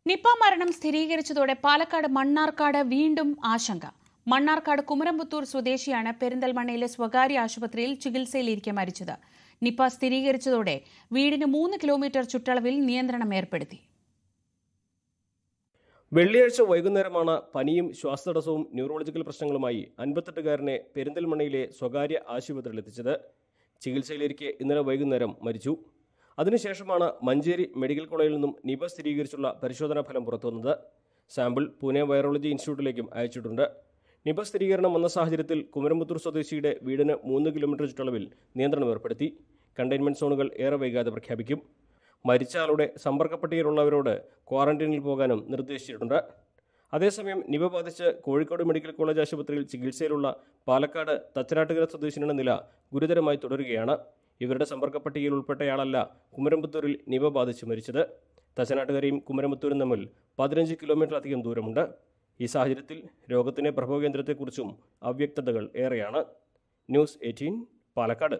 Nipah മരണം സ്ഥിരീകരിച്ചതോടെ പാലക്കാട് മണ്ണാർക്കാട് വീണ്ടും ആശങ്ക. മണ്ണാർക്കാട് കുമരംപുത്തൂർ സ്വദേശിയാണ് പെരിന്തൽമണ്ണയിലെ സ്വകാര്യ ആശുപത്രിയിൽ ചികിത്സയിലിരിക്കെ മരിച്ചത്. നിപ സ്ഥിരീകരിച്ചതോടെ വീടിന് 3 കിലോമീറ്റർ ചുറ്റളവിൽ നിയന്ത്രണം ഏർപ്പെടുത്തി. വെള്ളിയാഴ്ച വൈകുന്നേരമാണ് പനിയും ശ്വാസതടസ്സവും ന്യൂറോളജിക്കൽ പ്രശ്നങ്ങളുമായി 58-കാരനെ പെരിന്തൽമണ്ണയിലെ സ്വകാര്യ ആശുപത്രിയിലെത്തിച്ചത്. ചികിത്സയിലിരിക്കെ ഇന്നലെ വൈകുന്നേരം മരിച്ചു. അതിനുശേഷമാണ് മഞ്ചേരി മെഡിക്കൽ കോളേജിൽ നിന്നും നിപ സ്ഥിരീകരിച്ചുള്ള പരിശോധനാ ഫലം പുറത്തുവന്നത്. സാമ്പിൾ പൂനെ വൈറോളജി ഇൻസ്റ്റിറ്റ്യൂട്ടിലേക്കും അയച്ചിട്ടുണ്ട്. നിപ സ്ഥിരീകരണം വന്ന സാഹചര്യത്തിൽ കുമരംപുത്തൂർ സ്വദേശിയുടെ വീടിന് 3 കിലോമീറ്റർ ചുറ്റളവിൽ നിയന്ത്രണം ഏർപ്പെടുത്തി. കണ്ടെയ്ൻമെന്റ് സോണുകൾ ഏറെ വൈകാതെ പ്രഖ്യാപിക്കും. മരിച്ച ആളുടെ സമ്പർക്ക പട്ടികയിലുള്ളവരോട് ക്വാറന്റൈനിൽ പോകാനും നിർദ്ദേശിച്ചിട്ടുണ്ട്. അതേസമയം നിപ ബാധിച്ച് കോഴിക്കോട് മെഡിക്കൽ കോളേജ് ആശുപത്രിയിൽ ചികിത്സയിലുള്ള പാലക്കാട് തച്ചനാട്ടുകര സ്വദേശിനിയുടെ നില ഗുരുതരമായി തുടരുകയാണ്. ഇവരുടെ സമ്പർക്ക പട്ടികയിൽ ഉൾപ്പെട്ടയാളല്ല കുമരംപുത്തൂരിൽ നിപ ബാധിച്ച് മരിച്ചത്. തച്ചനാട്ടുകരയും കുമരംപുത്തൂരും തമ്മിൽ 15 കിലോമീറ്ററിലധികം ദൂരമുണ്ട്. ഈ സാഹചര്യത്തിൽ രോഗത്തിന്റെ പ്രഭവകേന്ദ്രത്തെക്കുറിച്ചും അവ്യക്തതകൾ ഏറെയാണ്. ന്യൂസ് 18 പാലക്കാട്.